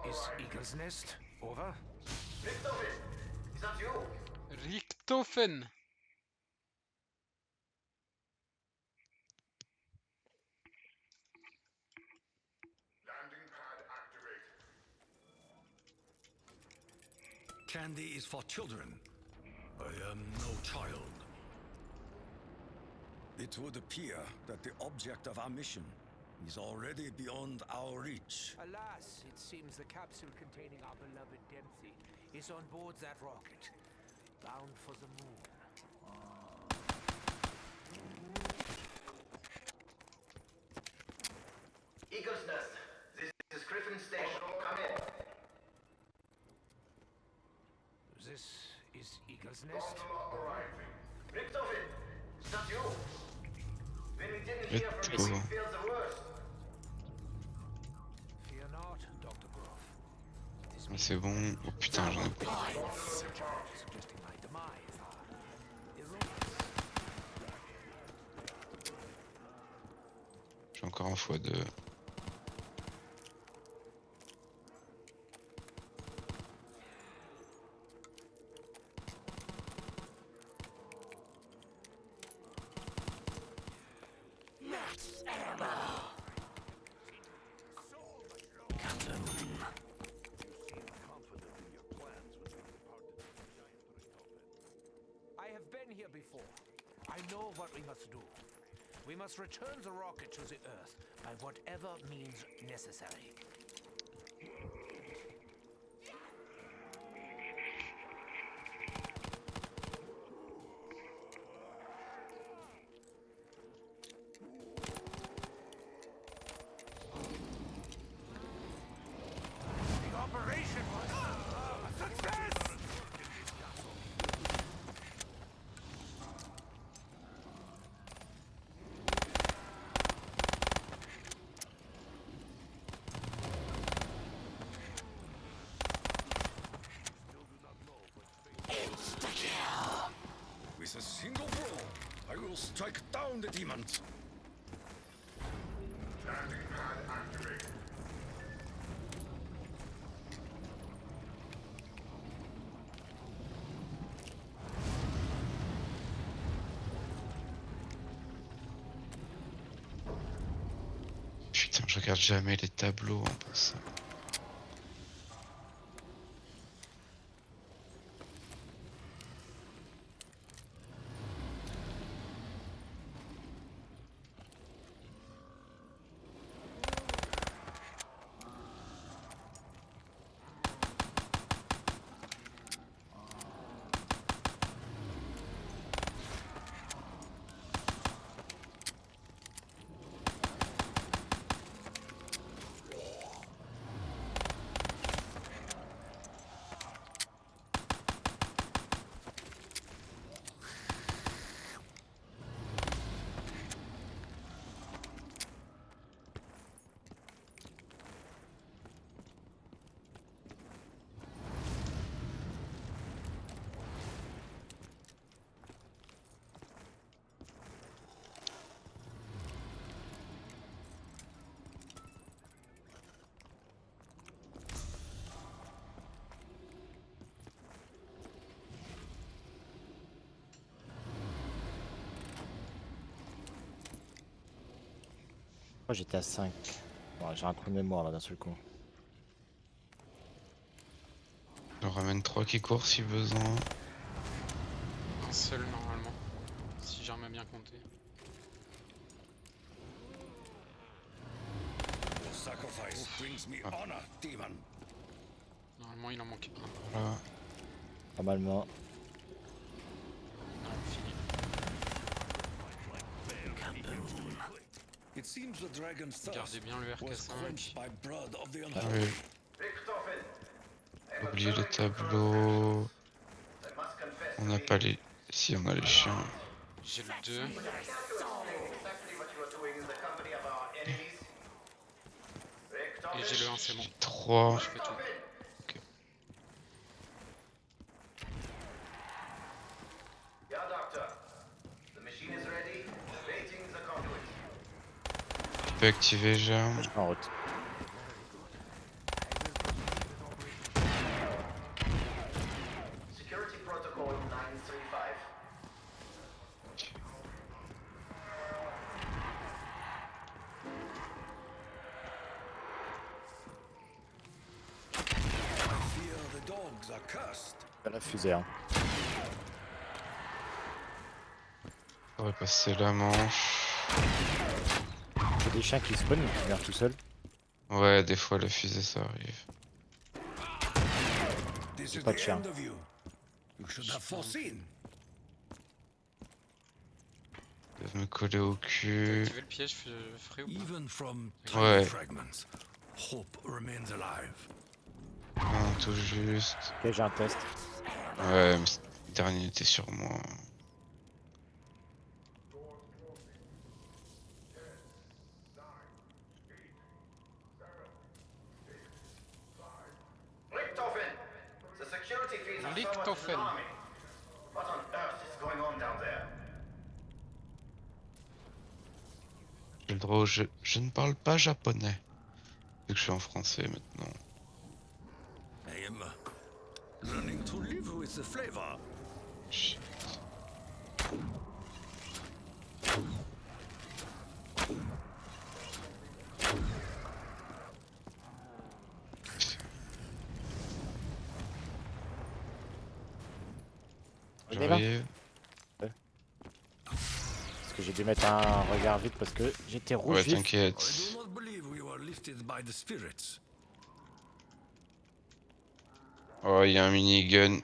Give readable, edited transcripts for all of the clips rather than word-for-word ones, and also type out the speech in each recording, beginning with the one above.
is Eagle's Nest. Over. Richtofen, is that you? Richtofen. Landing pad activate. Candy is for children. I am no child. It would appear that the object of our mission is already beyond our reach. Alas, it seems the capsule containing our beloved Dempsey is on board that rocket, bound for the moon. Eagle's Nest, this is Griffin Station. Come in. This is Eagle's Nest. Arriving. Richtofen, is that you? When we didn't hear from you, we feared the worst. Fear not, Dr. Groff. This Ah, c'est bon. Oh putain, j'en ai pas. suggesting my demise are erroneous. J'ai encore un x2. I have been here before. I know what we must do. We must return the rocket to the Earth by whatever means necessary. The operation was a success! With a single blow, I will strike down the demons. Landing pad activate. Putain, je regarde jamais les tableaux en passant. Moi j'étais à 5. Bon, j'ai un trou de mémoire là d'un seul coup. J'en ramène 3 qui courent si besoin. Un seul normalement. Si j'ai jamais bien compté. Your sacrifice brings me honor, demon. Normalement il en manque un. Voilà. Normalement. Non, fini. It seems the dragon's thirst Gardez bien le was quenched RK5. by blood of the Ah unholy. oui, Richtofen, I am oubliez les observing your tableaux. progress. I must confess On to n'a me, pas les... Si, on a les chiens. J'ai le 2. I can't explain exactly what you are doing in the company of our enemies. Et Richtofen, j'ai le 1, c'est bon. 3. Je fais tout. yeah, Doctor. The machine is ready. Waiting the conduit. Tu peux activer germe. Je suis en route. Cursed. La fusée, hein. On va passer la manche. J'ai des chiens qui spawnent qui meurent tout seuls. Ouais, des fois la fusée ça arrive. This is pas de the chien. end of you. You should have foreseen. Ils doivent me coller au T'as cul. activé le piège frais ou pas? Even from Ouais. tiny fragments, hope remains alive. Non, tout juste. Ok, j'ai un test. Ouais, mais le dernier était sur moi. Richtofen! The security feeds are so much to the Richtofen. army. What on earth is going on down there? J'ai le droit au jeu. Je ne parle pas japonais. Vu que je suis en français maintenant. I am learning to live with the flavor. Shit. On y va. J'arrive. Parce que j'ai dû mettre un regard vite parce que j'étais rouge Ouais, vif. I t'inquiète. do not believe we were lifted by the spirits. Oh, il y a un minigun.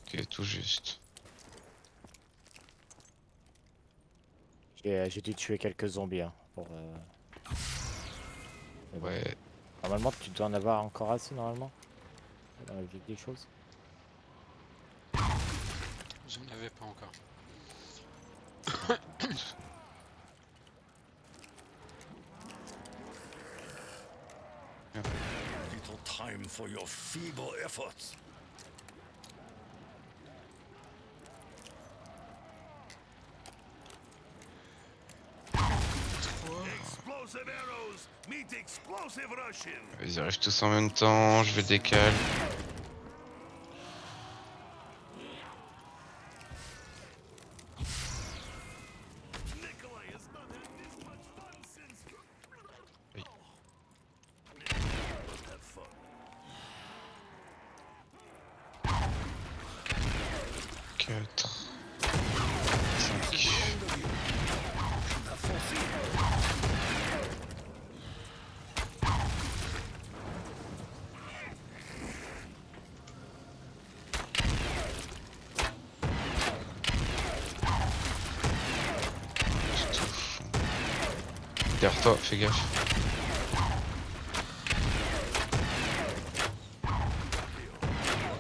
Ok, tout juste. J'ai dû tuer quelques zombies hein, pour. Mais bon. Ouais. Normalement, tu dois en avoir encore assez normalement. Dans la vie des choses. J'en avais pas encore. Little time for your feeble efforts. Explosive arrows meet explosive Russian. Ils arrivent tous en même temps, je vais décaler. Nikolai has not had this much fun since. Oui. Have fun. Quatre. The 5. end of you. Should have foreseen. Derrière toi, fais gaffe.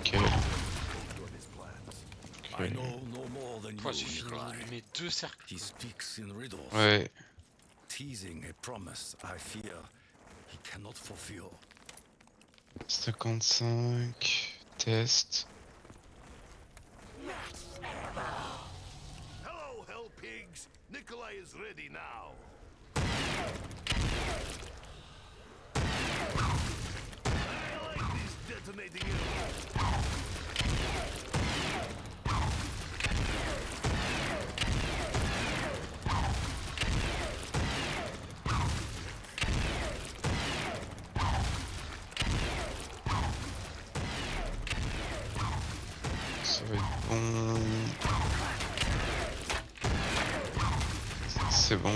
Ok. I know no more than Toi, you, j'ai fini Nikolai. mes 2 cercles. He speaks in riddles, Ouais. teasing a promise I fear he cannot fulfill. 55. Test. Hello, hell pigs. Nikolai is ready now. I like these detonating arrows. Ça va être bon. C'est bon.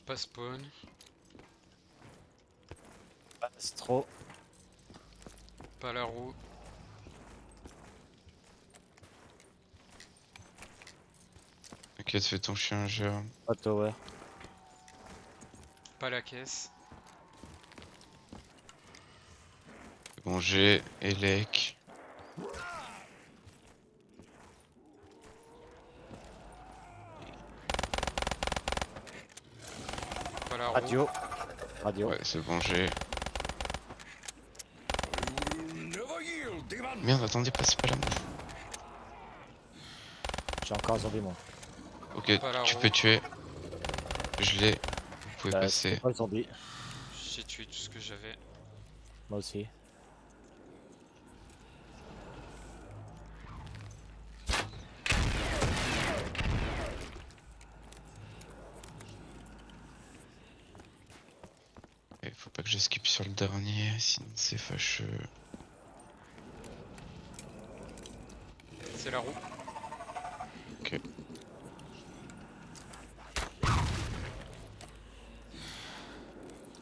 Pas spawn. Astro. Pas la roue. T'inquiète, fais ton chien germe. Pas tower. Pas la caisse. C'est bon, j'ai Elec. Pas la roue. Radio. Radio. Ouais, c'est bon, j'ai. You never yield, demon! Merde, attendez, passez pas la mouche. J'ai encore un zombie moi. Ok, Pas la tu roue. peux tuer. Je l'ai. Vous pouvez Bah, passer. c'était pas le zombie. J'ai tué tout ce que j'avais. Moi aussi. Il faut pas que j'esquipe sur le dernier, sinon c'est fâcheux. C'est la roue. Ok.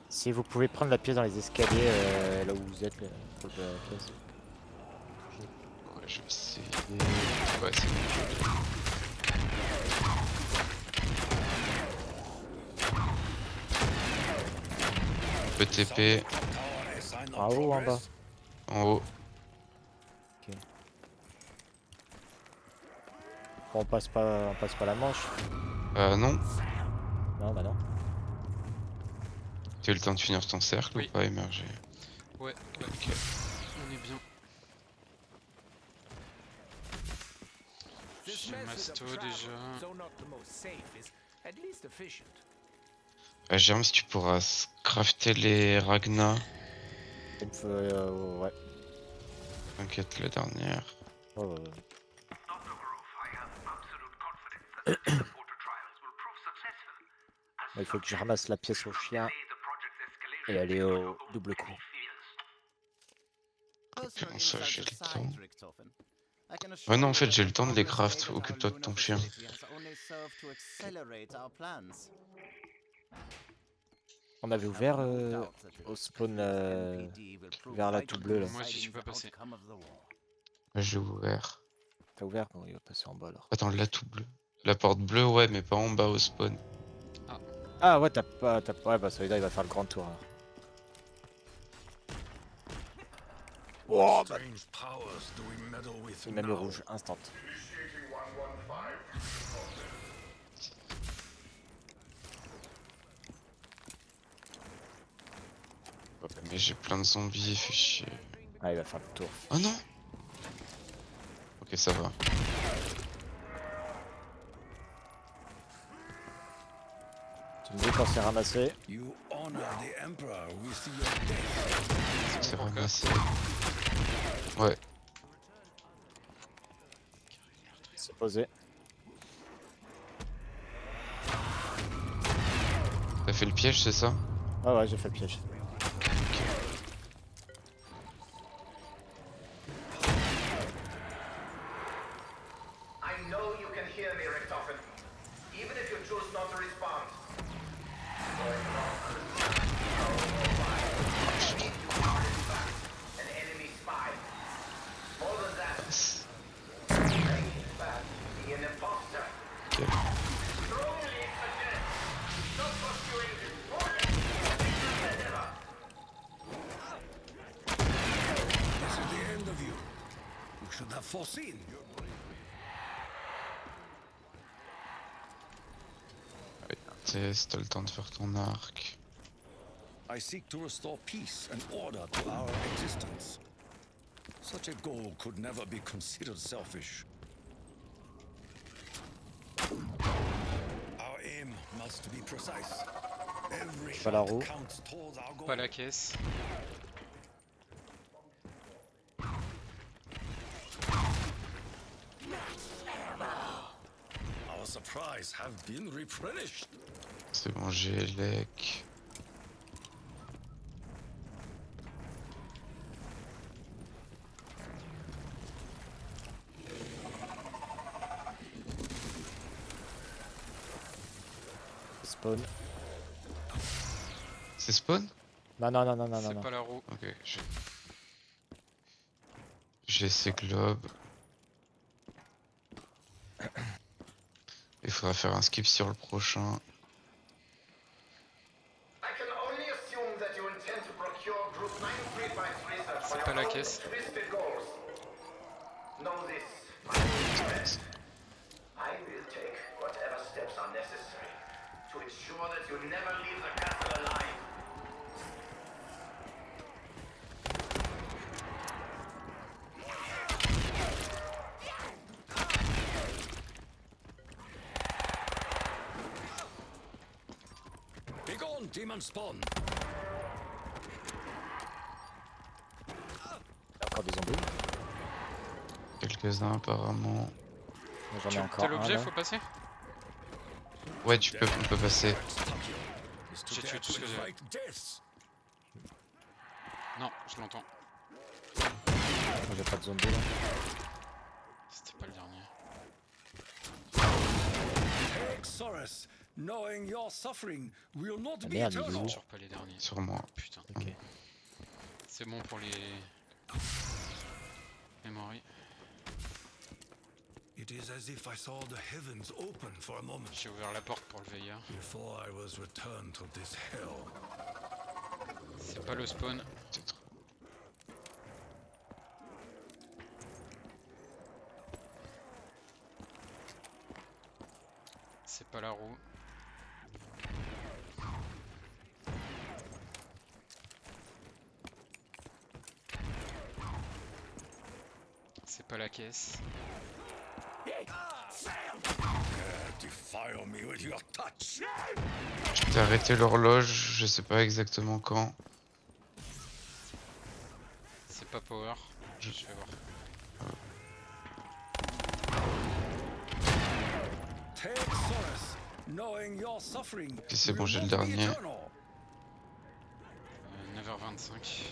Si vous pouvez prendre la pièce dans les escaliers, là où vous êtes, là, pour la pièce. Ouais, je vais essayer. Ouais, c'est bon. Le TP Tower is sign of En haut ou en bas? progress. en haut. Bon, on passe pas la manche. Non. Non, bah non. Tu as eu le temps de finir ton cercle Oui. ou pas émerger? Ouais, ouais. Ok. On est bien. This J'ai method of masto travel, déjà. though not the most safe, is at least efficient. Jérôme, si tu pourras crafter les Ragna. Il me faut, ouais. T'inquiète, la dernière. Ouais, ouais, ouais. Dr. Grove, I have absolute confidence that the Interporter trials will prove successful. As Il faut que je ramasse la pièce au chien delay the project's escalation et aller to your au own double coup. petty fears. Comment ça, j'ai le temps? Ouais, non, en fait, j'ai le temps de les craft. Occupe-toi de ton chien. On avait ouvert au spawn vers la tout bleue là. Moi, j'y suis pas passé. Ouais, j'ai ouvert. T'as ouvert? Bon, il va passer en bas alors. Attends, la tout bleue. La porte bleue, ouais, mais pas en bas au spawn. Ah ouais, t'as pas. Ouais, bah celui-là il va faire le grand tour. Là. Oh, bah, Strange powers do we meddle with il m'a mis now? rouge, instant. Mais j'ai plein de zombies, fait chier. Ah, il va faire le tour. Oh non! Ok, ça va. Tu me dis quand c'est ramassé? You honor the Emperor with your death. C'est ramassé. Ouais. C'est posé. T'as fait le piège, c'est ça? Ah ouais, j'ai fait le piège. I know you can hear me, Richtofen. Even if you choose not to respond. An enemy spy. More than that, in fact, be an imposter. Ok. Strongly suggest not pursuing this project than ever. This is the end of you. You should have foreseen. Tess, t'as le temps de faire ton arc. I seek to restore peace and order to our existence. Such a goal could never be considered selfish. Our aim must be precise. Every Pas la shot roue. counts towards our goal. Pas la caisse. Our supplies have been replenished. C'est bon, j'ai Elec. Spawn. C'est spawn? Non, non, non, non, non, C'est non. pas la roue. Ok, j'ai ces globes. Il faudra faire un skip sur le prochain. I can only assume that you intend to procure Group 93's research for C'est pas your la own caisse. twisted goals. Know this, my friend. I will take whatever steps are necessary to ensure that you never leave the castle alive. Begone! Don't demon spawn. Encore des zombies. Quelques-uns apparemment. J'en ai encore T'as un l'objet, là. faut passer? Ouais, on peut passer. Is to J'ai tué dare tout ce to que j'avais. invite death. Non, je l'entends. Moi, j'ai pas de zombies là. C'était pas le dernier. Take solace, knowing your suffering will not Ah be merde, il est eternal. où? Toujours pas les derniers. Sur moi. Putain. Ok. C'est bon pour les... Memory. It is as if I saw the heavens open for a moment J'ai ouvert la porte pour le veilleur. before I was returned to this hell. C'est pas le spawn. Peut-être. C'est pas la roue. C'est pas la caisse. Defile me with your touch. J'ai arrêté l'horloge, je sais pas exactement quand. C'est pas power. Je vais voir. Take solace, knowing your suffering Ok, c'est bon, will j'ai le not be dernier. eternal. 9h25.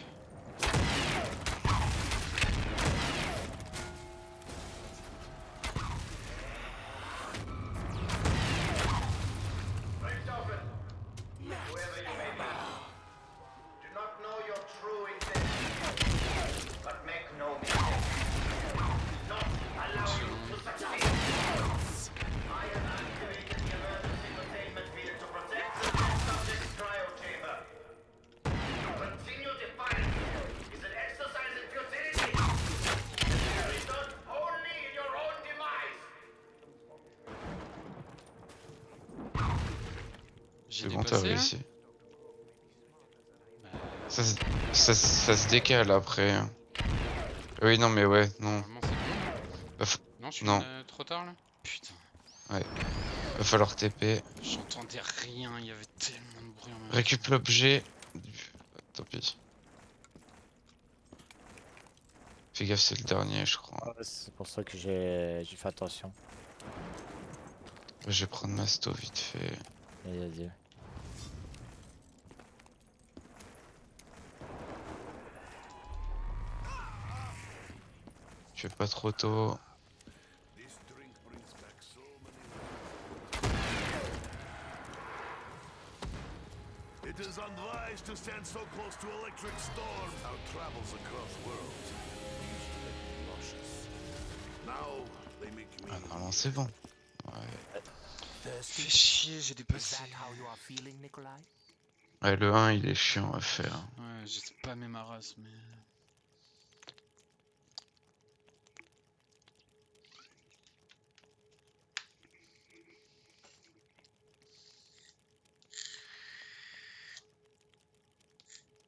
Richthofen, whoever you may be, do not know your true intentions, but make no mistake. Do not allow you to succeed. I have activated the emergency containment field to protect the dead subject's cryo chamber. Continue defiance is an exercise in futility. You result only in your own demise. J'ai C'est bon, t'as dépassé là. réussi. Ça se décale après. Oui, non, mais ouais, non. Normalement c'est bon. Non, je suis Non. trop tard là. Putain. Va falloir TP. J'entendais rien, il y avait tellement de bruit en même Récup temps. l'objet. Tant pis. Fais gaffe, c'est le dernier, je crois. Ouais, c'est pour ça que j'ai fait attention. Je vais prendre ma sto vite fait. Vas-y. Je fais pas trop tôt. This drink brings back so many. It is unwise to stand so close to electric storm. Our travels across worlds used to make me nauseous. Now they make me. Ah, normalement, c'est bon. Ouais. Thirsty? Fais chier, j'ai Is dépassé. that how you are feeling, Nikolai? Ouais, le 1, il est chiant à faire. Ouais, j'ai spammé ma race, mais...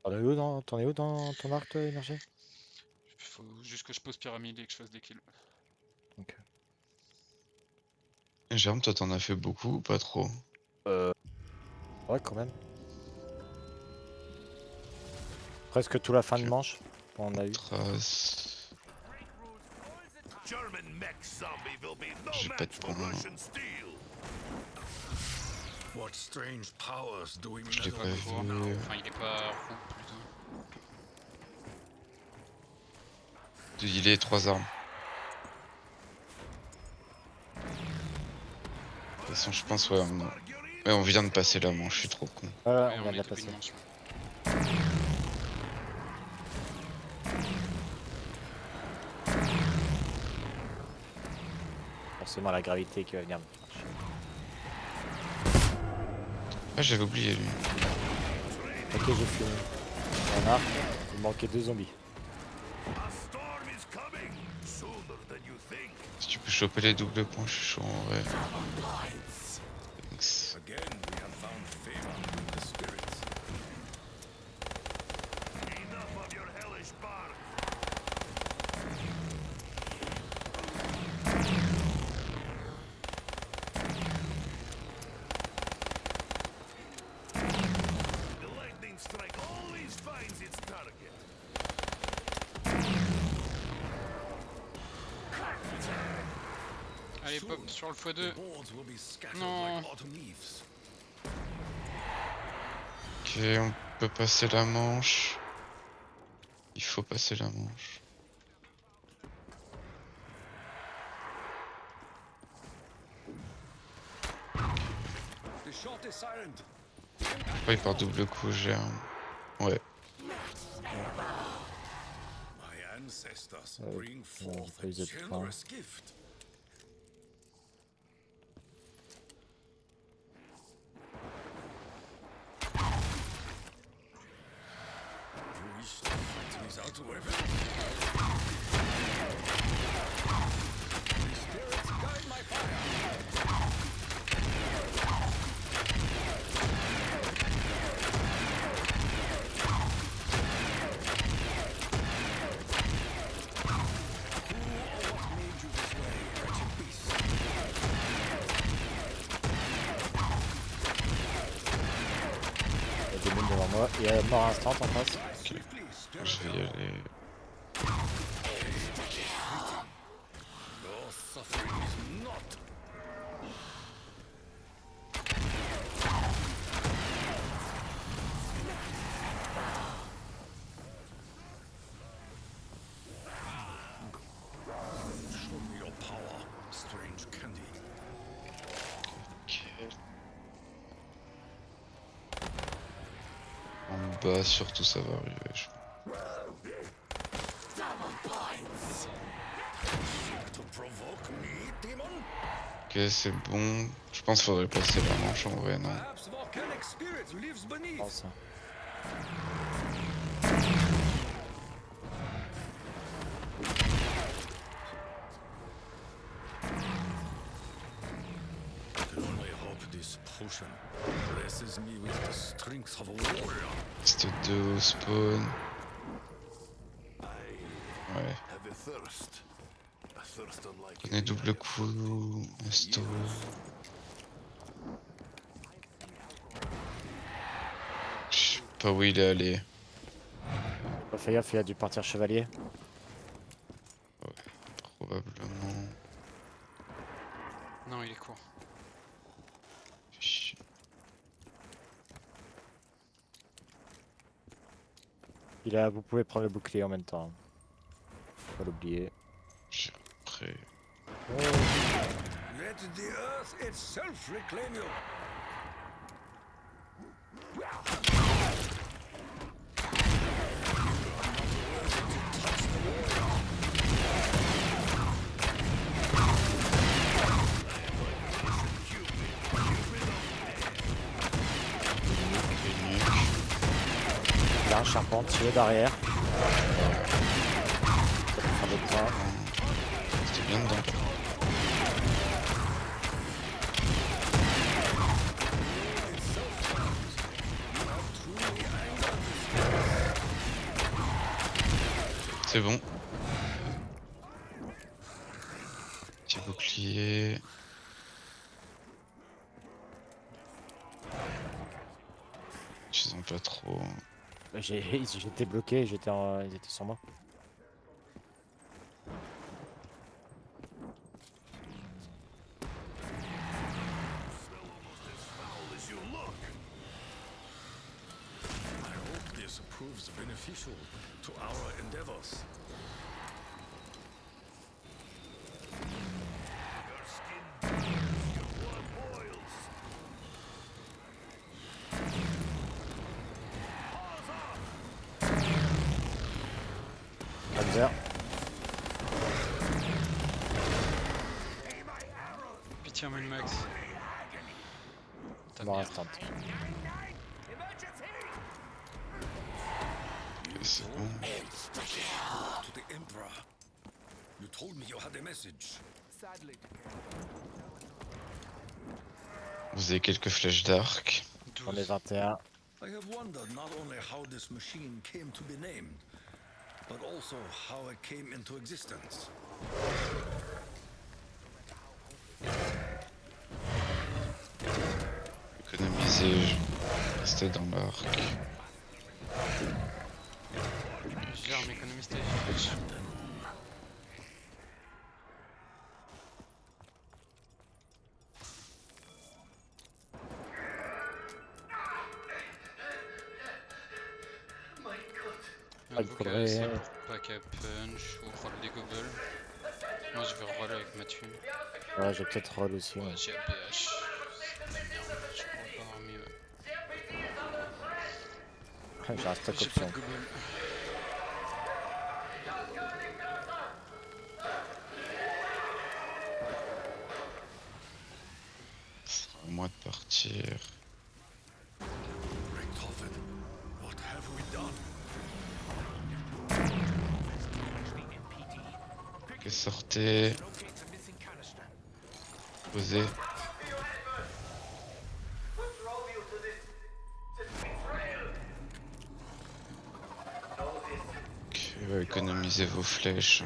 T'en es où dans ton arc, toi, énergie? Faut juste que je pose pyramide et que je fasse des kills. Ok. Germe, toi, t'en as fait beaucoup ou pas trop? Ouais, quand même. Presque toute la fin de Ok. manche, on a eu. Trace. German mech zombie will be no J'ai pas match de for points. Russian steel. What strange powers do we Je l'ai meddle pas with? vu. Enfin, il est pas roux, plutôt. Il est 3 armes. De toute façon, je pense, ouais, on vient de passer la manche, je suis trop con. Ouais, Ouais, on on vient de est la tout passer. une manche. Forcément, la gravité qui va venir me chercher. Ah, j'avais oublié lui. Ok, j'ai fini. Un arc, il manquait 2 zombies. A storm is coming sooner than you think. Si tu peux choper les doubles points, je suis chaud en vrai. Thanks. Again, we have found favor with the spirits. Enough of your hellish bark. Sur le The x2. boards will be scattered No. like autumn leaves. Ok, on peut passer la manche. Il faut passer la manche. The shot is silent. Oui, par double coup, j'ai un... Ouais. My ancestors Ouais, bring on a forth pas a eu de points. generous gift. You wish to fight without a weapon? The spirits guide my fire. Who or what made you this way, wretched beast? Il y a des mines devant moi. Il y a mort instant en face. Swiftly, spirit Je vais y aller. Your suffering is not. Show me your power, strange candy. Ok. En bas, surtout, ça va arriver. To provoke me, demon? Ok, c'est bon. Je pense qu'il faudrait passer la manche en vrai, non? Perhaps volcanic spirit lives Je beneath. pense. I can only hope this potion blesses me with the strength of a warrior. Reste 2 au spawn. Ouais. Have a thirst. A thirst unlike Prenez any double coup. Resto. Je sais pas où il est allé. Fais gaffe, il a dû partir chevalier. Probablement. Non, il est court. Chier. Vous pouvez prendre le bouclier en même temps. Faut pas l'oublier. J'ai après. Let the earth itself reclaim you. Il a un charpentier derrière. Ça peut faire des points. C'était bien dedans. C'est bon. Petit bouclier. Ils ont pas trop. J'étais bloqué, ils étaient sur moi. foul as you look. I hope this proves beneficial to our endeavors. Your skin burns, your blood boils. Panzer. Pitié, un max. Ta Mort merde. instant. Ok, c'est bon. To the Emperor. You told me you had a message. Sadly, Vous avez quelques flèches d'arc. On est 12. 21. I have wondered not only how this machine came to be named, but also how it came into existence. Économiser, rester dans l'arc. Je gère mes économies stage. il Vous faudrait- c'est pour pack à punch ou roll des gobbles. Moi je vais roll avec ma thune. Ouais, j'ai peut-être roll aussi. Ouais, Ouais. j'ai APH. C'est de la merde, je pourrais pas avoir mieux. J'ai un stock J'ai pas option. de gobble. Ce sera à moi de partir. Richthofen, what have we done? Ok, sortez. Locate the missing canister. Posez. What drove you to this betrayal? Know this. Ok, économisez vos flèches.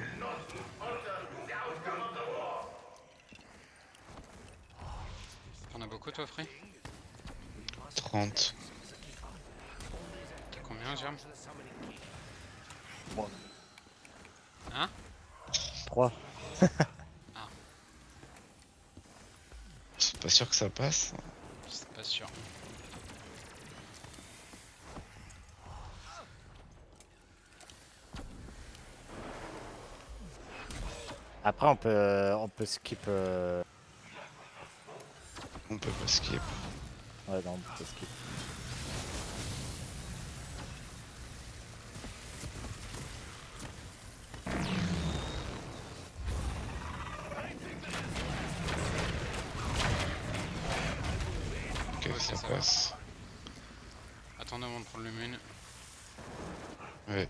T'en as beaucoup toi, Free? 30. T'as combien, Germe? Bon. Hein? 3. C'est pas sûr que ça passe. C'est pas sûr. Après, on peut skip. On peut pas skip. Ouais, non, on peut skip. Ok, Ok, ça ça va. passe. Attendez avant de prendre le mun. Ouais.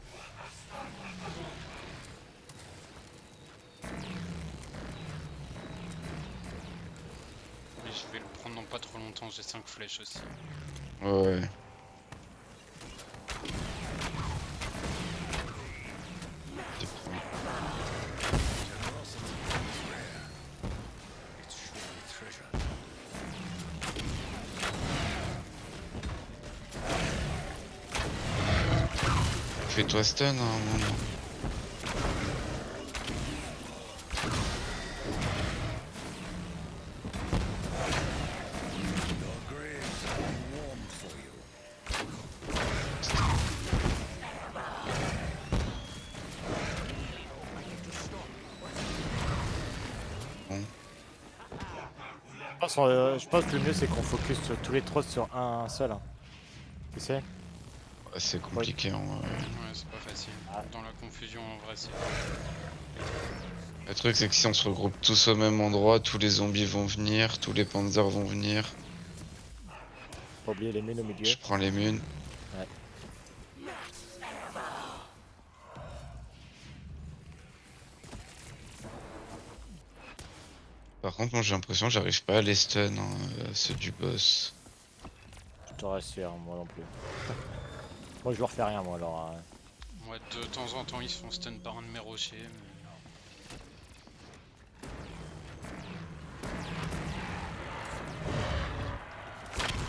Mais je vais le prendre dans pas trop longtemps, j'ai 5 flèches aussi. Ouais. Tu prends. It's surely treasure. Fais-toi stun hein, à un moment. Your graves are warm for you. Je pense que le mieux c'est qu'on focus sur tous les trolls sur un seul. Hein. Tu sais? Ouais, c'est compliqué en vrai. Ouais, c'est pas facile. Ah. Dans la confusion, en vrai, c'est... Le truc c'est que si on se regroupe tous au même endroit, tous les zombies vont venir, tous les panzers vont venir. Pas oublier les mines au milieu. Je prends les munes. Ouais. Par contre moi j'ai l'impression que j'arrive pas à les stun, hein, ceux du boss. Je te rassure, moi non plus. Moi je leur fais rien, moi alors. Ouais, de temps en temps, ils se font stun par un de mes rochers, mais...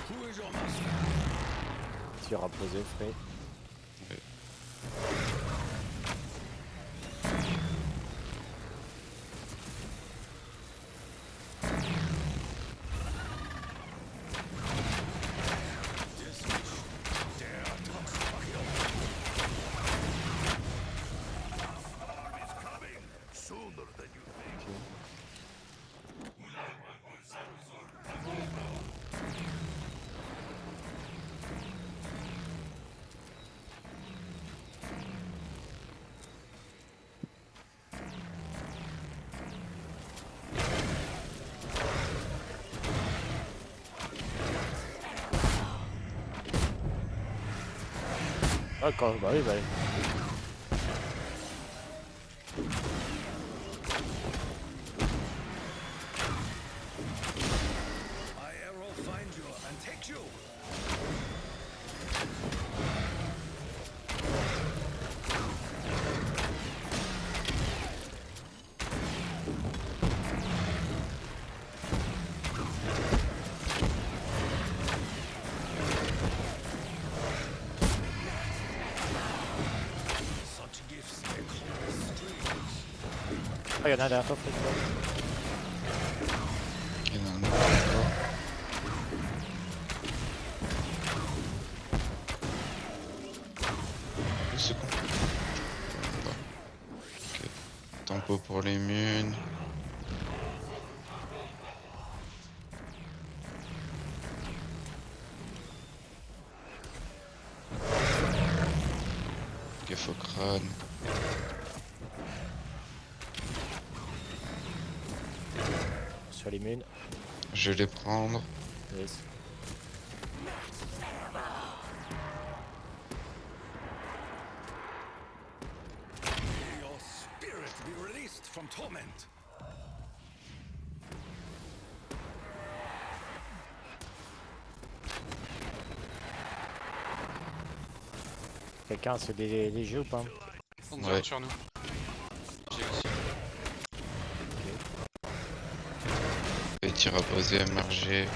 Who is your master? Tir à poser, frais. Sooner than you think. D'accord, bah oui, bah oui. My arrow find you and take you. Such gifts may come as strangers. Ah, y'en a un derrière toi, Fred. Il y en a un autre encore. Où ce con? tempo pour les munes. Gaffe au crâne. Sur les munes. Je vais les prendre. Yes. May your spirit be released from torment. Quelqu'un a des jeux ou pas? Panzer Ouais. sur nous. J'ai aussi. Et tir à poser, MRG.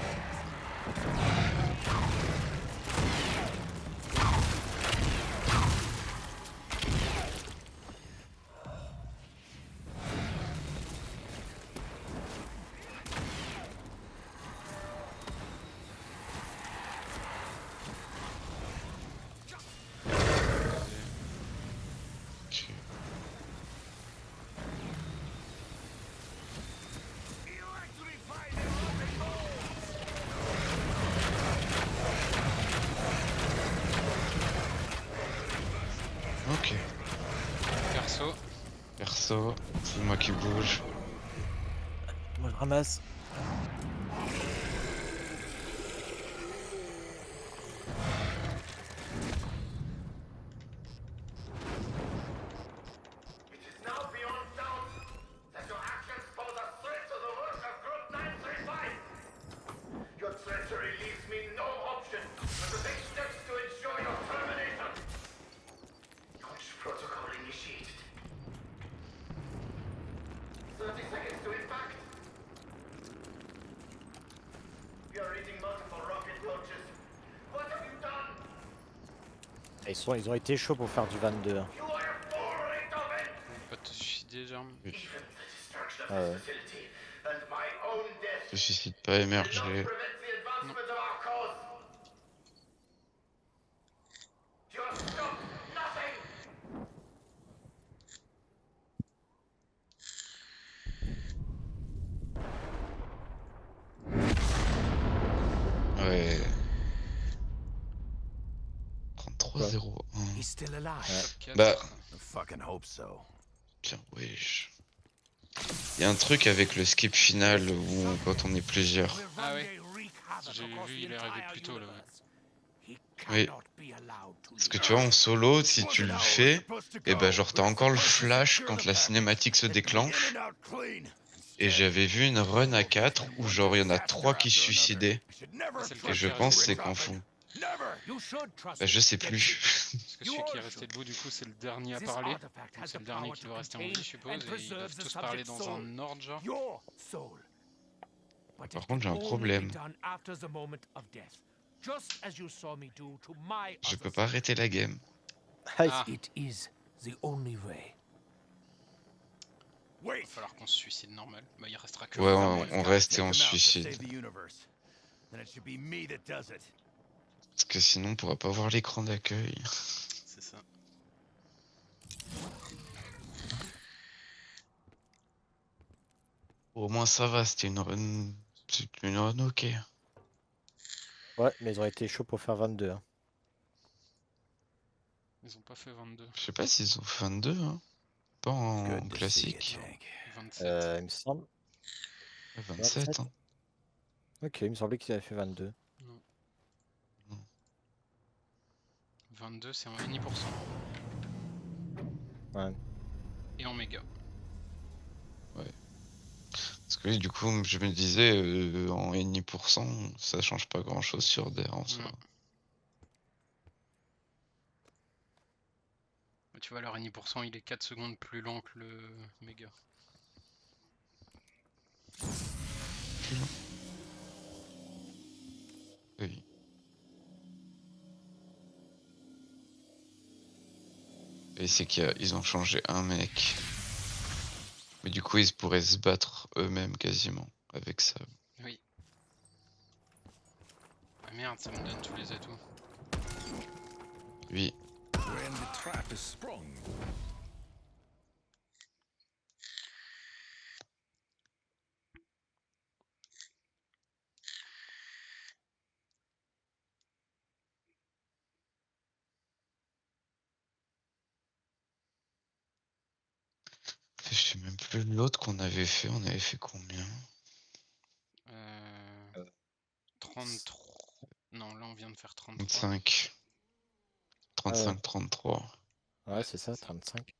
Ok. Ok. Perso. Perso, c'est moi qui bouge. Moi je ramasse. It is now beyond doubt that your actions pose a threat to the work of Group 935. Your treachery leaves me no option but to take steps to ensure your termination. Launch protocol initiated. 30 seconds to impact. We are reading multiple rocket launches. What have you done? Ils ont été chauds pour faire du 22. Hein. You are a full rate of it. Pas te suicider, germe. Even the destruction of Ah ouais. this facility and my own death Je suscite pas will not MRG. prevent the advancement of our cause. You have stopped nothing. Ouais. 33-0-1. He's still alive. 4. Bah, I fucking hope so. tiens, wesh. Y a un truc avec le skip final où quand on est plusieurs. Ah ouais. J'ai vu, il est arrivé plus tôt là. Oui. Parce que tu vois, en solo, si tu le fais, et ben genre t'as encore le flash quand la cinématique se déclenche. Et j'avais vu une run à 4 où genre il y en a 3 qui se suicidaient. Et je pense que c'est confond. Bah, je sais plus. Parce que celui qui est resté debout, du coup, c'est le dernier à parler. Donc c'est le dernier qui doit rester en vie, je suppose. Et ils doivent tous parler dans un ordre, genre. Par contre, j'ai un problème. Je peux pas arrêter la game. Ah, It is the only way. il va falloir qu'on se suicide normal. Bah, il restera que. Ouais, on reste et on se suicide. Parce que sinon, on pourra pas voir l'écran d'accueil. C'est ça. Au moins, ça va, c'était une run. C'est une run ok. Ouais, mais ils ont été chauds pour faire 22. Hein. Ils ont pas fait 22. Je sais pas s'ils ont fait 22, hein. Pas en classique. 27. Il me semble. 27, hein. Ok, il me semblait qu'ils avaient fait 22. 22, c'est en 1%. Ouais. Et en méga. Parce que oui, du coup, je me disais, en 1,5%, ça change pas grand chose sur DER en soi. Non. Tu vois, leur 1%, il est 4 secondes plus lent que le méga. Oui. Et c'est qu'ils ont changé un mec. Mais du coup, ils pourraient se battre eux-mêmes quasiment avec ça. Oui. Ah merde, ça me donne tous les atouts. Oui. When the trap is sprung, plus l'autre qu'on avait fait. On avait fait combien? 33. Non, là on vient de faire 33. 35. 35, 33. Ouais, c'est ça, 35.